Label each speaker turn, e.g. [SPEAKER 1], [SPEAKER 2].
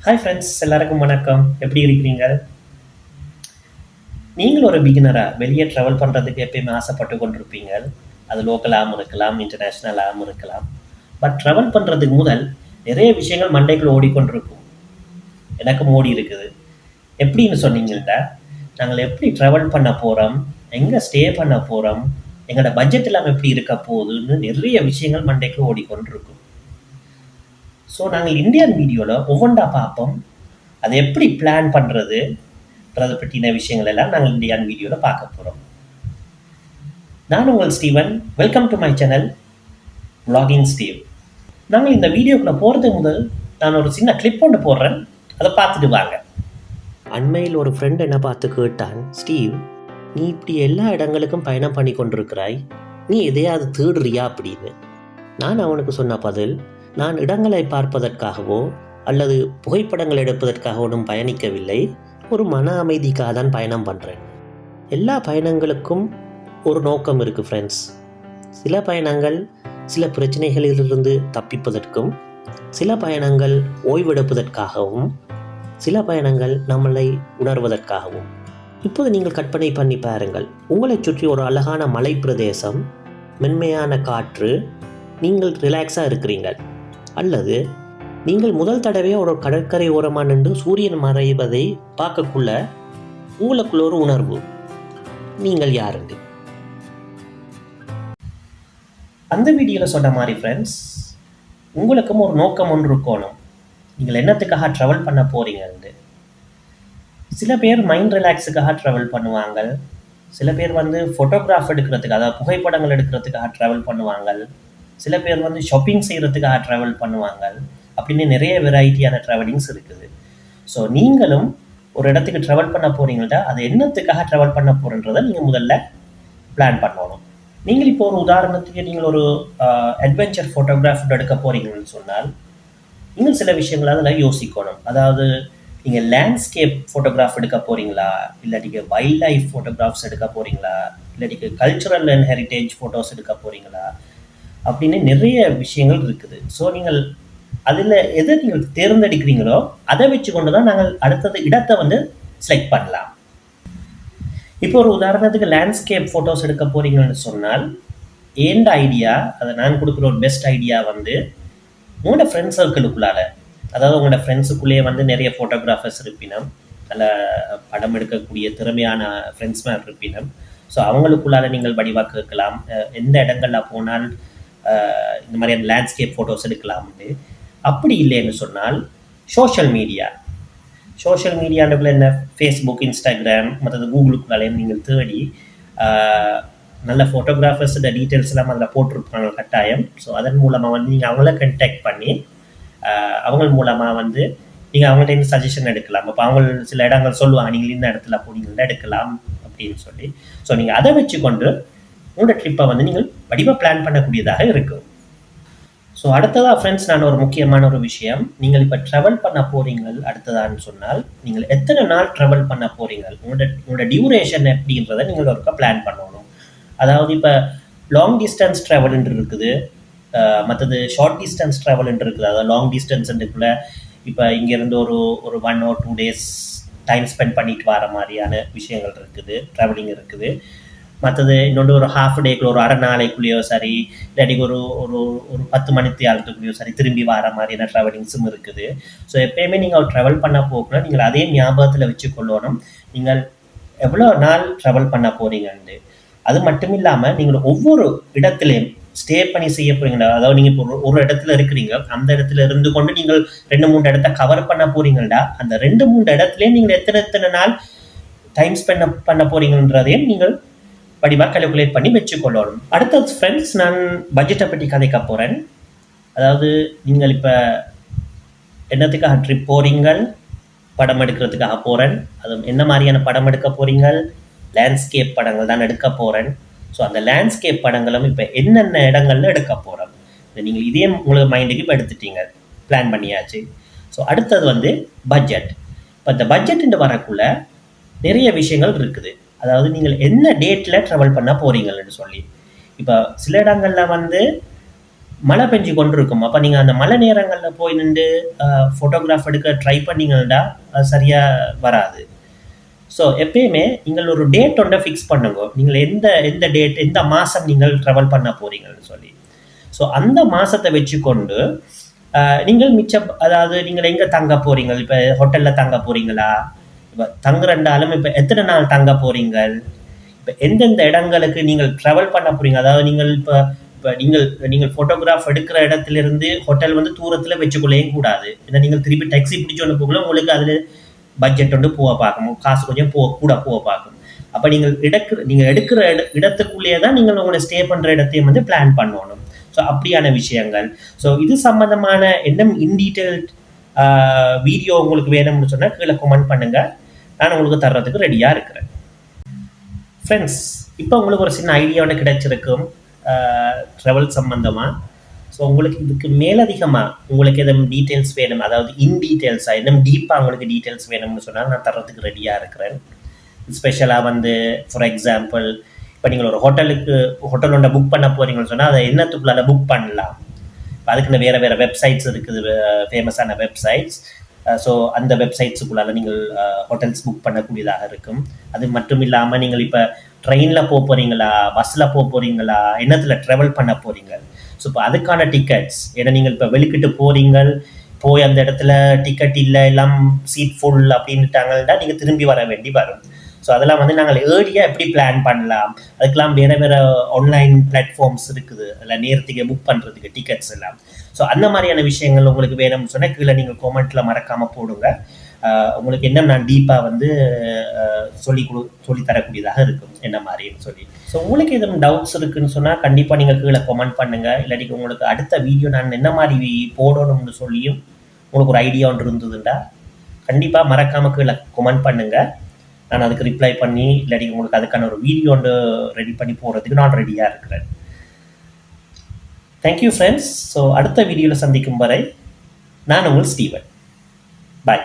[SPEAKER 1] Hi friends, எல்லாருக்கும் வணக்கம். எப்படி இருக்கிறீங்க? நீங்கள் ஒரு பிகினரா வெளியே ட்ராவல் பண்ணுறதுக்கு எப்பயுமே ஆசைப்பட்டு கொண்டிருப்பீங்க. அது லோக்கலாகவும் இருக்கலாம், இன்டர்நேஷ்னலாகவும் இருக்கலாம். பட் ட்ராவல் பண்ணுறதுக்கு முதல் நிறைய விஷயங்கள் மண்டைக்குள்ள ஓடிக்கொண்டிருக்கும். எனக்கும் ஓடி இருக்குது. எப்படின்னு சொன்னீங்கன்னா, நாங்கள் எப்படி ட்ராவல் பண்ண போகிறோம், எங்கே ஸ்டே பண்ண போகிறோம், எங்களோட பட்ஜெட் எல்லாம் எப்படி இருக்க போகுதுன்னு நிறைய விஷயங்கள் மண்டைக்குள்ள ஓடிக்கொண்டிருக்கும். ஸோ நாங்கள் இந்தியன் வீடியோவில் ஒவ்வொன்றா பார்ப்போம். அதை எப்படி பிளான் பண்ணுறதுன்றதை பற்றின விஷயங்கள் எல்லாம் நாங்கள் இந்தியன் வீடியோவில் பார்க்க போகிறோம். நான் உங்கள் Steven. Welcome to my channel vlogging Steve. நாங்கள் இந்த வீடியோக்குள்ளே போகிறதுக்கு முதல் நான் ஒரு சின்ன கிளிப் ஒன்று போடுறேன், அதை பார்த்துட்டு வாங்க. அண்மையில் ஒரு ஃப்ரெண்ட் என்ன பார்த்து கேட்டான், ஸ்டீவ், நீ இப்படி எல்லா இடங்களுக்கும் பயணம் பண்ணி கொண்டிருக்கிறாய், நீ எதையாவது தேடுறியா அப்படின்னு. நான் அவனுக்கு சொன்ன பதில், நான் இடங்களை பார்ப்பதற்காகவோ அல்லது புகைப்படங்கள் எடுப்பதற்காகவும் பயணிக்கவில்லை, ஒரு மன அமைதிக்காக தான் பயணம் பண்ணுறேன். எல்லா பயணங்களுக்கும் ஒரு நோக்கம் இருக்குது ஃப்ரெண்ட்ஸ். சில பயணங்கள் சில பிரச்சனைகளிலிருந்து தப்பிப்பதற்கும், சில பயணங்கள் ஓய்வெடுப்பதற்காகவும், சில பயணங்கள் நம்மளை உணர்வதற்காகவும். இப்போது நீங்கள் கற்பனை பண்ணி பாருங்கள், உங்களை சுற்றி ஒரு அழகான மலை பிரதேசம், மென்மையான காற்று, நீங்கள் ரிலாக்ஸாக இருக்கிறீங்க. அல்லது நீங்கள் முதல் தடவையாக ஒரு கடற்கரை ஓரமாக நின்று சூரியன் மறைவதை பார்க்கக்குள்ள உங்களுக்குள்ள ஒரு உணர்வு, நீங்கள் யாருண்டு. அந்த வீடியோவில் சொன்ன மாதிரி ஃப்ரெண்ட்ஸ், உங்களுக்கும் ஒரு நோக்கம் ஒன்று இருக்கணும். நீங்கள் என்னத்துக்காக ட்ராவல் பண்ண போகிறீங்கன்னு. சில பேர் மைண்ட் ரிலாக்ஸுக்காக ட்ராவல் பண்ணுவாங்க. சில பேர் ஃபோட்டோகிராஃப் எடுக்கிறதுக்கு, அதாவது புகைப்படங்கள் எடுக்கிறதுக்காக ட்ராவல் பண்ணுவாங்க. சில பேர் ஷாப்பிங் செய்கிறதுக்காக ட்ராவல் பண்ணுவாங்க. அப்படின்னு நிறைய வெரைட்டியான ட்ராவலிங்ஸ் இருக்குது. ஸோ நீங்களும் ஒரு இடத்துக்கு ட்ராவல் பண்ண போகிறீங்கள்டா, அது என்னத்துக்காக ட்ராவல் பண்ண போகிறன்றதை நீங்கள் முதல்ல பிளான் பண்ணணும். நீங்கள் இப்போ ஒரு உதாரணத்துக்கு நீங்கள் ஒரு அட்வென்ச்சர் ஃபோட்டோகிராஃப் எடுக்க போகிறீங்கன்னு சொன்னால், நீங்கள் சில விஷயங்கள் அதில் யோசிக்கணும். அதாவது நீங்கள் லேண்ட்ஸ்கேப் ஃபோட்டோகிராஃப் எடுக்க போகிறீங்களா, இல்லாட்டிக்கு வைல்ட் லைஃப் ஃபோட்டோகிராஃப்ஸ் எடுக்க போகிறீங்களா, இல்லாட்டிக்கு கல்ச்சுரல் அண்ட் ஹெரிட்டேஜ் ஃபோட்டோஸ் எடுக்க போகிறீங்களா, அப்படின்னு நிறைய விஷயங்கள் இருக்குது. ஸோ நீங்கள் அதில் எதை நீங்கள் தேர்ந்தெடுக்கிறீங்களோ அதை வச்சு கொண்டு தான் நாங்கள் அடுத்தது இடத்தை செலக்ட் பண்ணலாம். இப்போ ஒரு உதாரணத்துக்கு லேண்ட்ஸ்கேப் ஃபோட்டோஸ் எடுக்க போகிறீங்கன்னு சொன்னால், ஏண்ட ஐடியா, அதை நான் கொடுக்குற ஒரு பெஸ்ட் ஐடியா உங்களோட ஃப்ரெண்ட் சர்க்கிளுக்குள்ளால, அதாவது உங்களோட ஃப்ரெண்ட்ஸுக்குள்ளேயே நிறைய ஃபோட்டோகிராஃபர்ஸ் இருப்பினம், நல்ல படம் எடுக்கக்கூடிய திறமையான ஃப்ரெண்ட்ஸ் மாதிரி இருப்பினம். ஸோ அவங்களுக்குள்ளால நீங்கள் வடிவாக கேட்கலாம், எந்த இடங்களில் போனால் இந்த மாதிரியான லேண்ட்ஸ்கேப் ஃபோட்டோஸ் எடுக்கலாம்னு. அப்படி இல்லைன்னு சொன்னால் சோஷியல் மீடியாண்டுக்குள்ள என்ன, ஃபேஸ்புக், இன்ஸ்டாகிராம், மற்றது கூகுளுக்குள்ளாலையும் நீங்கள் தேடி நல்ல ஃபோட்டோகிராஃபர்ஸோட டீட்டெயில்ஸ் எல்லாம் அதில் போட்டிருப்பாங்க கட்டாயம். ஸோ அதன் மூலமாக நீங்கள் அவங்கள கண்டெக்ட் பண்ணி அவங்க மூலமாக நீங்கள் அவங்கள்ட்ட சஜஷன் எடுக்கலாம். அப்போ அவங்க சில இடங்கள் சொல்லுவாங்க, நீங்கள் இந்த இடத்துல போனீங்கன்னா எடுக்கலாம் அப்படின்னு சொல்லி. ஸோ நீங்கள் அதை வச்சு கொண்டு உங்களோட ட்ரிப்பை நீங்கள் வடிவாக பிளான் பண்ணக்கூடியதாக இருக்கும். ஸோ அடுத்ததாக ஃப்ரெண்ட்ஸ், நான் ஒரு முக்கியமான ஒரு விஷயம், நீங்கள் இப்போ ட்ராவல் பண்ண போகிறீங்க அடுத்ததான்னு சொன்னால், நீங்கள் எத்தனை நாள் ட்ராவல் பண்ண போகிறீங்க, உங்களோட டியூரேஷன் எப்படின்றத நீங்கள் ஒருக்கா பிளான் பண்ணணும். அதாவது இப்போ லாங் டிஸ்டன்ஸ் ட்ராவல்ன்று இருக்குது, மற்றது ஷார்ட் டிஸ்டன்ஸ் ட்ராவல்ன்று இருக்குது. அதாவது லாங் டிஸ்டன்ஸுக்குள்ளே இப்போ இங்கேருந்து ஒரு 1 or 2 days டைம் ஸ்பெண்ட் பண்ணிட்டு வர மாதிரியான விஷயங்கள் இருக்குது, ட்ராவலிங் இருக்குது. மற்றது இன்னொன்று ஒரு ஹாஃப் டேக்குள்ள, ஒரு அரை நாளைக்குள்ளேயோ சரி, இல்லாட்டி ஒரு ஒரு ஒரு 10 மணித்தியாலத்துக்குள்ளேயோ சரி திரும்பி வர மாதிரியான ட்ராவலிங்ஸும் இருக்குது. ஸோ எப்பயுமே நீங்கள் ட்ராவல் பண்ண போகணும், நீங்கள் அதே ஞாபகத்தில் வச்சுக்கொள்ளணும், நீங்கள் எவ்வளோ நாள் ட்ராவல் பண்ண போகிறீங்கன்னு. அது மட்டும் இல்லாமல் நீங்கள் ஒவ்வொரு இடத்துலையும் ஸ்டே பண்ணி செய்ய போகிறீங்களா, அதாவது நீங்கள் இப்போ ஒரு இடத்துல இருக்கிறீங்க, அந்த இடத்துல இருந்து கொண்டு நீங்கள் 2-3 இடத்த கவர் பண்ண போகிறீங்கள்டா, அந்த 2-3 இடத்துலையும் நீங்கள் எத்தனை நாள் டைம் ஸ்பெண்ட் பண்ண போகிறீங்கன்றதையும் நீங்கள் வடிவாக கால்குலேட் பண்ணி வச்சுக்கொள்ளணும். அடுத்தது ஃப்ரெண்ட்ஸ், நான் பட்ஜெட்டை பற்றி கதைக்க போகிறேன். அதாவது நீங்கள் இப்போ என்னத்துக்காக ட்ரிப் போகிறீங்க, படம் எடுக்கிறதுக்காக போகிறேன், அது என்ன மாதிரியான படம் எடுக்க போகிறீங்க, லேண்ட்ஸ்கேப் படங்கள் தான் எடுக்க போகிறேன். ஸோ அந்த லேண்ட்ஸ்கேப் படங்களும் இப்போ என்னென்ன இடங்கள்ல எடுக்க போகிறோம், நீங்கள் இதே உங்களுக்கு மைண்டுக்கு இப்போ எடுத்துட்டீங்க, பிளான் பண்ணியாச்சு. ஸோ அடுத்தது பட்ஜெட். இப்போ இந்த பட்ஜெட்டு வரக்குள்ள நிறைய விஷயங்கள் இருக்குது. அதாவது நீங்கள் என்ன டேட்டில் ட்ராவல் பண்ண போகிறீங்கன்னு சொல்லி, இப்போ சில இடங்களில் மழை பெஞ்சு கொண்டு இருக்கும். அப்போ நீங்கள் அந்த மழை நேரங்களில் போய் நின்று ஃபோட்டோகிராஃப் எடுக்க ட்ரை பண்ணீங்கன்னா அது சரியாக வராது. ஸோ எப்பயுமே நீங்கள் ஒரு டேட் ஒன்றை ஃபிக்ஸ் பண்ணுங்க. நீங்கள் எந்த டேட் எந்த மாதம் நீங்கள் ட்ராவல் பண்ண போகிறீங்கன்னு சொல்லி. ஸோ அந்த மாதத்தை வச்சுக்கொண்டு நீங்கள் மிச்சம், அதாவது நீங்கள் எங்கே தங்க போகிறீங்க, இப்போ ஹோட்டலில் தங்க போகிறீங்களா, இப்போ தங்குறண்டாலும் இப்போ எத்தனை நாள் தங்க போகிறீங்க, இப்போ எந்தெந்த இடங்களுக்கு நீங்கள் ட்ராவல் பண்ண போகிறீங்க. அதாவது நீங்கள் இப்போ இப்போ நீங்கள் ஃபோட்டோகிராஃப் எடுக்கிற இடத்துலேருந்து ஹோட்டல் வந்து தூரத்தில் வச்சுக்கொள்ளையும் கூடாது. ஏன்னா நீங்கள் திருப்பி டாக்ஸி பிடிச்சோன்னு போகல, உங்களுக்கு அதில் பட்ஜெட் வந்து போக பார்க்கணும், காசு கொஞ்சம் கூட போக பார்க்கணும். அப்போ நீங்கள் எடுக்கிற இடத்துக்குள்ளேயே தான் நீங்கள் உங்களை ஸ்டே பண்ணுற இடத்தையும் வந்து பிளான் பண்ணணும். ஸோ அப்படியான விஷயங்கள். ஸோ இது சம்மந்தமான இன்னும் இன்டீட்டெயில்ட் வீடியோ உங்களுக்கு வேணும்னு சொன்னால் கீழே கமெண்ட் பண்ணுங்கள், நான் உங்களுக்கு தர்றதுக்கு ரெடியாக இருக்கிறேன். ஃப்ரெண்ட்ஸ், இப்போ உங்களுக்கு ஒரு சின்ன ஐடியா ஒன்று கிடைச்சிருக்கும் ட்ராவல் சம்மந்தமாக. ஸோ உங்களுக்கு இதுக்கு மேலதிகமாக உங்களுக்கு எதுவும் டீட்டெயில்ஸ் வேணும், அதாவது டீட்டெயில்ஸாக இன்னும் டீப்பாக உங்களுக்கு டீட்டெயில்ஸ் வேணும்னு சொன்னால் நான் தர்றதுக்கு ரெடியாக இருக்கிறேன். ஸ்பெஷலாக வந்து ஃபார் எக்ஸாம்பிள், இப்போ நீங்கள் ஒரு ஹோட்டல் ஒன்றை புக் பண்ண போகிறீங்கன்னு சொன்னால் அதை என்னத்துக்குள்ளால புக் பண்ணலாம். இப்போ அதுக்குன்னு வேறு வெப்சைட்ஸ் இருக்குது, ஃபேமஸான வெப்சைட்ஸ். ஸோ அந்த வெப்சைட்ஸுக்குள்ளால நீங்கள் ஹோட்டல்ஸ் புக் பண்ணக்கூடியதாக இருக்கும். அது மட்டும் இல்லாமல் நீங்கள் இப்போ ட்ரெயினில் போக போகிறீங்களா, பஸ்ஸில் போக போகிறீங்களா, என்னத்தில் ட்ராவல் பண்ண போகிறீங்க, ஸோ இப்போ அதுக்கான டிக்கெட்ஸ். ஏன்னா நீங்கள் இப்போ வெளிக்கிட்டு போகிறீங்க, போய் அந்த இடத்துல டிக்கெட் இல்லை, எல்லாம் சீட் ஃபுல் அப்படின்ட்டாங்கன்னா நீங்கள் திரும்பி வர வேண்டி வரும். ஸோ அதெல்லாம் வந்து நாங்கள் ஏர்லியாக எப்படி பிளான் பண்ணலாம், அதுக்கெல்லாம் வேறு ஆன்லைன் பிளாட்ஃபார்ம்ஸ் இருக்குது, அதில் நேரத்துக்கு புக் பண்ணுறதுக்கு டிக்கெட்ஸ் எல்லாம். ஸோ அந்த மாதிரியான விஷயங்கள் உங்களுக்கு வேணும்னு சொன்னால் கீழே நீங்கள் கமெண்ட்டில் மறக்காமல் போடுங்க. உங்களுக்கு என்ன நான் டீப்பாக வந்து சொல்லி தரக்கூடியதாக இருக்கும் என்ன மாதிரின்னு சொல்லி. ஸோ உங்களுக்கு எதுவும் டவுட்ஸ் இருக்குதுன்னு சொன்னால் கண்டிப்பாக நீங்கள் கீழே கமெண்ட் பண்ணுங்கள். இல்லாட்டி உங்களுக்கு அடுத்த வீடியோ நான் என்ன மாதிரி போடணும்னு சொல்லியும் உங்களுக்கு ஒரு ஐடியா ஒன்று இருந்ததுண்டா கண்டிப்பாக மறக்காமல் கீழே கமெண்ட் பண்ணுங்கள். நான் அதுக்கு ரிப்ளை பண்ணி இல்லாட்டி உங்களுக்கு அதுக்கான ஒரு வீடியோ ஒன்று ரெடி பண்ணி போடுறதுக்கு நான் ரெடியாக இருக்கிறேன். Thank you friends. ஸோ அடுத்த வீடியோவில் சந்திக்கும் வரை நான் உங்கள் ஸ்டீவன். பாய்.